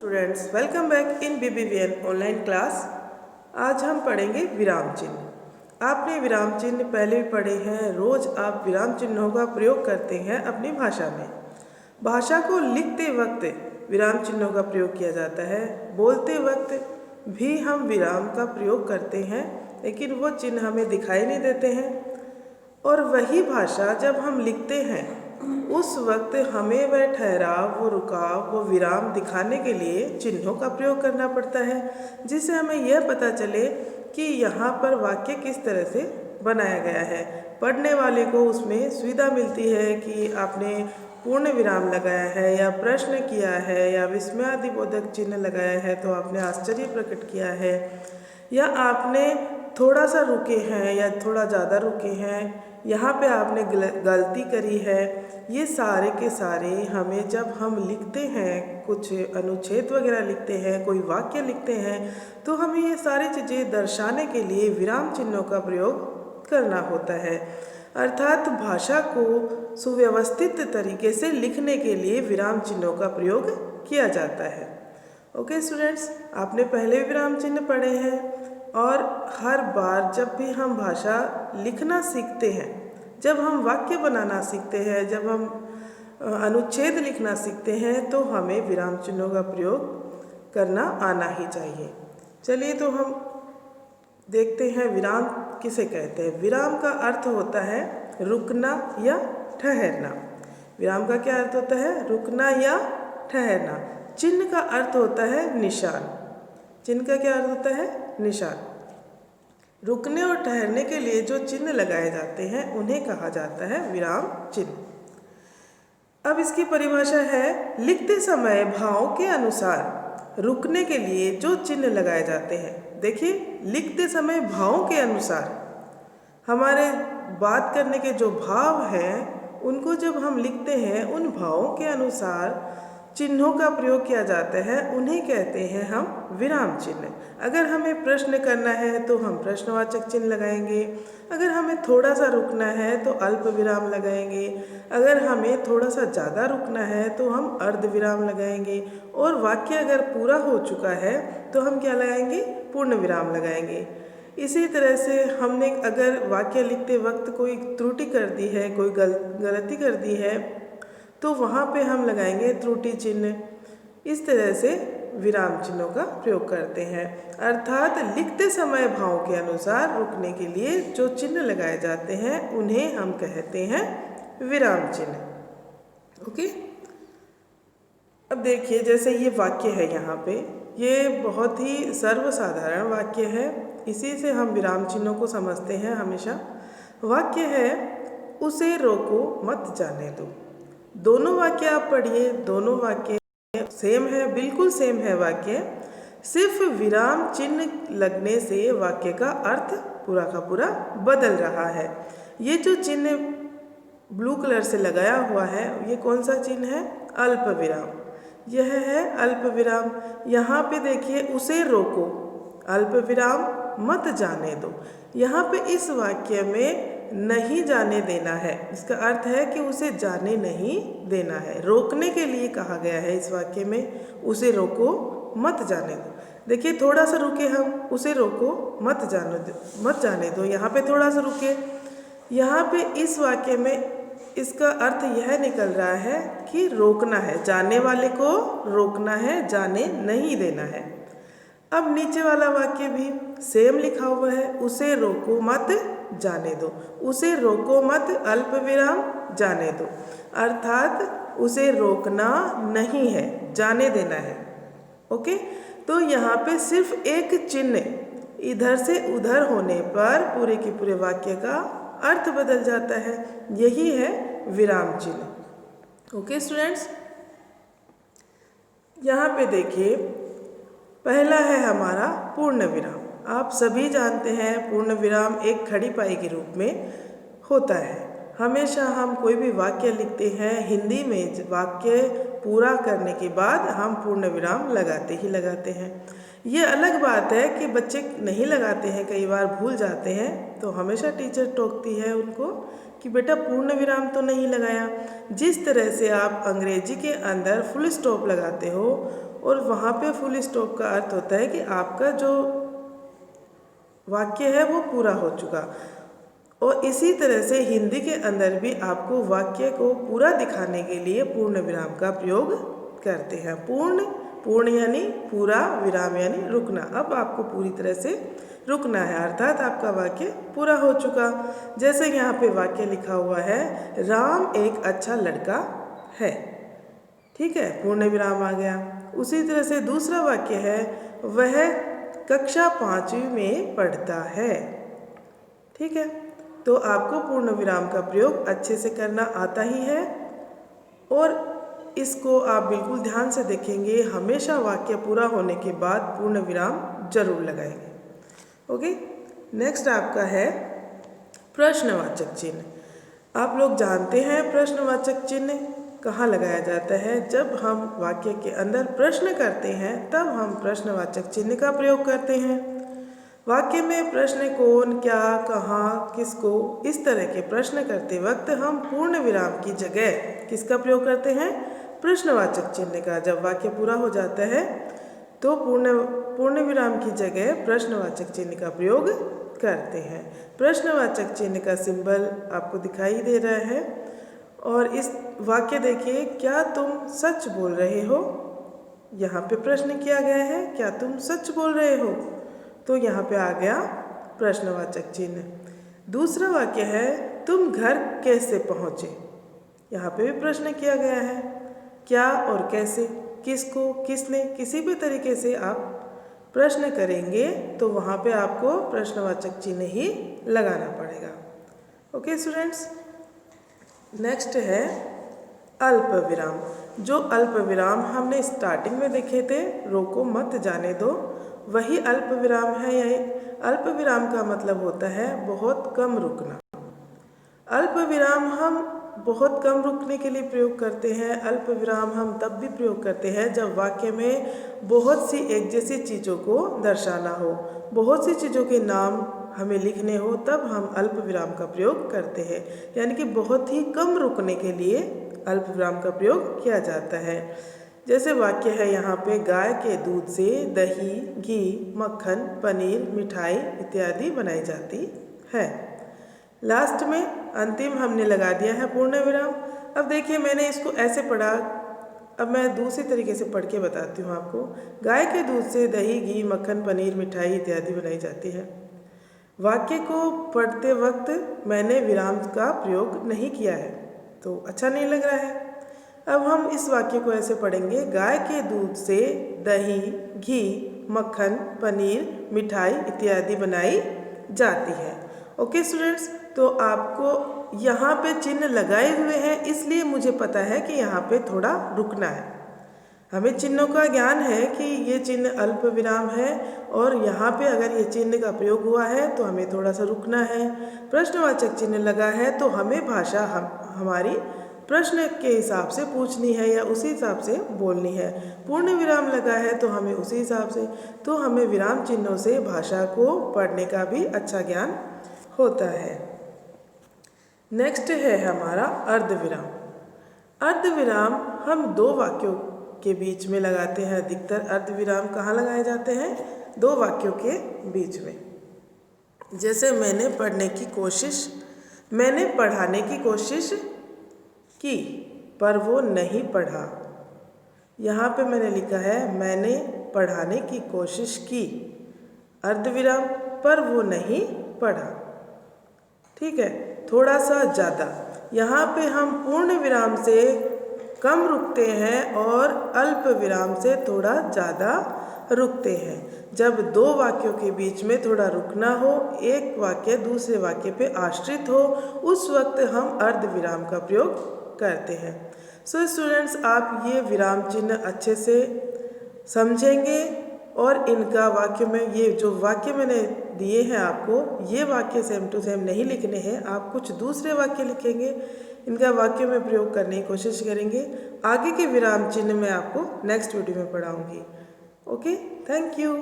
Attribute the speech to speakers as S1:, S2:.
S1: Students, welcome back in BBVN online class. आज हम पढ़ेंगे विराम चिन्ह। आपने विराम चिन्ह पहले भी पढ़े हैं। रोज आप विराम चिन्हों का प्रयोग करते हैं अपनी भाषा में। भाषा को लिखते वक्त विराम चिन्हों का प्रयोग किया जाता है। बोलते वक्त भी हम विराम का प्रयोग करते हैं, लेकिन वो चिन्ह हमें दिखाई नहीं देते हैं। और वही भाषा जब हम लिखते हैं उस वक्त हमें वह ठहराव, वो रुकाव, वो विराम दिखाने के लिए चिन्हों का प्रयोग करना पड़ता है, जिससे हमें यह पता चले कि यहाँ पर वाक्य किस तरह से बनाया गया है। पढ़ने वाले को उसमें सुविधा मिलती है कि आपने पूर्ण विराम लगाया है या प्रश्न किया है या विस्मयादिबोधक चिन्ह लगाया है तो आपने आश्चर्य प्रकट किया है, या आपने थोड़ा सा रुके हैं या थोड़ा ज़्यादा रुके हैं, यहाँ पे आपने गलती करी है। ये सारे के सारे हमें जब हम लिखते हैं, कुछ अनुच्छेद वगैरह लिखते हैं, कोई वाक्य लिखते हैं, तो हमें ये सारी चीज़ें दर्शाने के लिए विराम चिन्हों का प्रयोग करना होता है। अर्थात भाषा को सुव्यवस्थित तरीके से लिखने के लिए विराम चिन्हों का प्रयोग किया जाता है। ओके स्टूडेंट्स, आपने पहले विराम चिन्ह पढ़े हैं और हर बार जब भी हम भाषा लिखना सीखते हैं, जब हम वाक्य बनाना सीखते हैं, जब हम अनुच्छेद लिखना सीखते हैं, तो हमें विराम चिन्हों का प्रयोग करना आना ही चाहिए। चलिए तो हम देखते हैं विराम किसे कहते हैं। विराम का अर्थ होता है रुकना या ठहरना। विराम का क्या अर्थ होता है? रुकना या ठहरना। चिन्ह का अर्थ होता है निशान। चिन्ह का क्या अर्थ होता है? निशान। रुकने और ठहरने के लिए जो चिन्ह लगाए जाते हैं उन्हें कहा जाता है विराम चिन्ह। अब इसकी परिभाषा है, लिखते समय भाव के अनुसार रुकने के लिए जो चिन्ह लगाए जाते हैं। देखिए, लिखते समय भावों के अनुसार हमारे बात करने के जो भाव हैं उनको जब हम लिखते हैं, उन भावों के अनुसार चिन्हों का प्रयोग किया जाता है, उन्हें कहते हैं हम विराम चिन्ह। अगर हमें प्रश्न करना है तो हम प्रश्नवाचक चिन्ह लगाएंगे। अगर हमें थोड़ा सा रुकना है तो अल्प विराम लगाएंगे। अगर हमें थोड़ा सा ज़्यादा रुकना है तो हम अर्ध विराम लगाएंगे। और वाक्य अगर पूरा हो चुका है तो हम क्या लगाएंगे? पूर्ण विराम लगाएंगे। इसी तरह से हमने अगर वाक्य लिखते वक्त कोई त्रुटि कर दी है, कोई गलती कर दी है, तो वहाँ पे हम लगाएंगे त्रुटि चिन्ह। इस तरह से विराम चिन्हों का प्रयोग करते हैं। अर्थात लिखते समय भाव के अनुसार रुकने के लिए जो चिन्ह लगाए जाते हैं उन्हें हम कहते हैं विराम चिन्ह। ओके, अब देखिए, जैसे ये वाक्य है यहाँ पे, ये बहुत ही सर्वसाधारण वाक्य है, इसी से हम विराम चिन्हों को समझते हैं हमेशा। वाक्य है, उसे रोको मत जाने दो। दोनों वाक्य आप पढ़िए, दोनों वाक्य सेम है, बिल्कुल सेम है वाक्य। सिर्फ विराम चिन्ह लगने से वाक्य का अर्थ पूरा का पूरा बदल रहा है। ये जो चिन्ह ब्लू कलर से लगाया हुआ है, ये कौन सा चिन्ह है? अल्प विराम। यह है अल्प विराम। यहाँ पे देखिए, उसे रोको, अल्प विराम, मत जाने दो। यहाँ पे इस वाक्य में नहीं जाने देना है। इसका अर्थ है कि उसे जाने नहीं देना है। रोकने के लिए कहा गया है इस वाक्य में, उसे रोको मत जाने दो। देखिए, थोड़ा सा रुके हम, उसे रोको मत जाने दो। यहाँ पे थोड़ा सा रुके, यहाँ पे इस वाक्य में इसका अर्थ यह निकल रहा है कि रोकना है, जाने वाले को रोकना है, जाने नहीं देना है। अब नीचे वाला वाक्य भी सेम लिखा हुआ है, उसे रोको मत जाने दो। उसे रोको मत अल्प विराम जाने दो। अर्थात उसे रोकना नहीं है, जाने देना है। ओके, तो यहाँ पे सिर्फ एक चिन्ह इधर से उधर होने पर पूरे के पूरे वाक्य का अर्थ बदल जाता है। यही है विराम चिन्ह। ओके स्टूडेंट्स, यहाँ पे देखिए, पहला है हमारा पूर्ण विराम। आप सभी जानते हैं पूर्ण विराम एक खड़ी पाई के रूप में होता है। हमेशा हम कोई भी वाक्य लिखते हैं, हिंदी में वाक्य पूरा करने के बाद हम पूर्ण विराम लगाते ही लगाते हैं। ये अलग बात है कि बच्चे नहीं लगाते हैं, कई बार भूल जाते हैं, तो हमेशा टीचर टोकती है उनको कि बेटा पूर्ण विराम तो नहीं लगाया। जिस तरह से आप अंग्रेजी के अंदर फुल स्टॉप लगाते हो, और वहाँ पे फुल स्टॉप का अर्थ होता है कि आपका जो वाक्य है वो पूरा हो चुका। और इसी तरह से हिंदी के अंदर भी आपको वाक्य को पूरा दिखाने के लिए पूर्ण विराम का प्रयोग करते हैं। पूर्ण यानी पूरा, विराम यानी रुकना। अब आपको पूरी तरह से रुकना है, अर्थात आपका वाक्य पूरा हो चुका। जैसे यहाँ पे वाक्य लिखा हुआ है, राम एक अच्छा लड़का है। ठीक है, पूर्ण विराम आ गया। उसी तरह से दूसरा वाक्य है, वह कक्षा 5वीं में पढ़ता है। ठीक है, तो आपको पूर्ण विराम का प्रयोग अच्छे से करना आता ही है और इसको आप बिल्कुल ध्यान से देखेंगे। हमेशा वाक्य पूरा होने के बाद पूर्ण विराम जरूर लगाएंगे। ओके, नेक्स्ट आपका है प्रश्नवाचक चिन्ह। आप लोग जानते हैं प्रश्नवाचक चिन्ह कहाँ लगाया जाता है। जब हम वाक्य के अंदर प्रश्न करते हैं तब हम प्रश्नवाचक चिन्ह का प्रयोग करते हैं। वाक्य में प्रश्न कौन, क्या, कहाँ, किसको, इस तरह के प्रश्न करते वक्त हम पूर्ण विराम की जगह किसका प्रयोग करते हैं? प्रश्नवाचक चिन्ह का। जब वाक्य पूरा हो जाता है तो पूर्ण विराम की जगह प्रश्नवाचक चिन्ह का प्रयोग करते हैं। प्रश्नवाचक चिन्ह का सिंबल आपको दिखाई दे रहा है और इस वाक्य देखिए, क्या तुम सच बोल रहे हो। यहाँ पे प्रश्न किया गया है, क्या तुम सच बोल रहे हो, तो यहाँ पे आ गया प्रश्नवाचक चिन्ह। दूसरा वाक्य है, तुम घर कैसे पहुँचे। यहाँ पे भी प्रश्न किया गया है, क्या और कैसे, किसको, किसने, किसी भी तरीके से आप प्रश्न करेंगे तो वहाँ पे आपको प्रश्नवाचक चिन्ह ही लगाना पड़ेगा। ओके स्टूडेंट्स, नेक्स्ट है अल्प विराम। जो अल्प विराम हमने स्टार्टिंग में देखे थे, रोको मत जाने दो, वही अल्प विराम है। यही अल्प विराम का मतलब होता है बहुत कम रुकना। अल्प विराम हम बहुत कम रुकने के लिए प्रयोग करते हैं। अल्प विराम हम तब भी प्रयोग करते हैं जब वाक्य में बहुत सी एक जैसी चीज़ों को दर्शाना हो, बहुत सी चीज़ों के नाम हमें लिखने हो, तब हम अल्प विराम का प्रयोग करते हैं। यानी कि बहुत ही कम रुकने के लिए अल्प विराम का प्रयोग किया जाता है। जैसे वाक्य है यहाँ पे, गाय के दूध से दही, घी, मक्खन, पनीर, मिठाई इत्यादि बनाई जाती है। लास्ट में अंतिम हमने लगा दिया है पूर्ण विराम। अब देखिए, मैंने इसको ऐसे पढ़ा, अब मैं दूसरी तरीके से पढ़ के बताती हूँ आपको। गाय के दूध से दही, घी, मक्खन, पनीर, मिठाई इत्यादि बनाई जाती है। वाक्य को पढ़ते वक्त मैंने विराम का प्रयोग नहीं किया है तो अच्छा नहीं लग रहा है। अब हम इस वाक्य को ऐसे पढ़ेंगे, गाय के दूध से दही, घी, मक्खन, पनीर, मिठाई इत्यादि बनाई जाती है। ओके स्टूडेंट्स, तो आपको यहाँ पे चिन्ह लगाए हुए हैं, इसलिए मुझे पता है कि यहाँ पे थोड़ा रुकना है। हमें चिन्हों का ज्ञान है कि ये चिन्ह अल्प विराम है और यहाँ पे अगर ये चिन्ह का प्रयोग हुआ है तो हमें थोड़ा सा रुकना है। प्रश्नवाचक चिन्ह लगा है तो हमें भाषा हमारी प्रश्न के हिसाब से पूछनी है या उसी हिसाब से बोलनी है। पूर्ण विराम लगा है तो हमें उसी हिसाब से, तो हमें विराम चिन्हों से भाषा को पढ़ने का भी अच्छा ज्ञान होता है। नेक्स्ट है हमारा अर्धविराम। अर्धविराम हम दो वाक्यों के बीच में लगाते हैं। अधिकतर अर्धविराम कहाँ लगाए जाते हैं? दो वाक्यों के बीच में। जैसे मैंने पढ़ाने की कोशिश की पर वो नहीं पढ़ा। यहाँ पे मैंने लिखा है, मैंने पढ़ाने की कोशिश की, अर्धविराम, पर वो नहीं पढ़ा। ठीक है, थोड़ा सा ज़्यादा। यहाँ पे हम पूर्ण विराम से कम रुकते हैं और अल्प विराम से थोड़ा ज़्यादा रुकते हैं। जब दो वाक्यों के बीच में थोड़ा रुकना हो, एक वाक्य दूसरे वाक्य पे आश्रित हो, उस वक्त हम अर्धविराम का प्रयोग करते हैं। सो स्टूडेंट्स, आप ये विराम चिन्ह अच्छे से समझेंगे और इनका वाक्य में, ये जो वाक्य मैंने दिए हैं आपको, ये वाक्य सेम टू सेम नहीं लिखने हैं। आप कुछ दूसरे वाक्य लिखेंगे, इनका वाक्य में प्रयोग करने की कोशिश करेंगे। आगे के विराम चिन्ह मैं आपको नेक्स्ट वीडियो में पढ़ाऊंगी। Okay, thank you.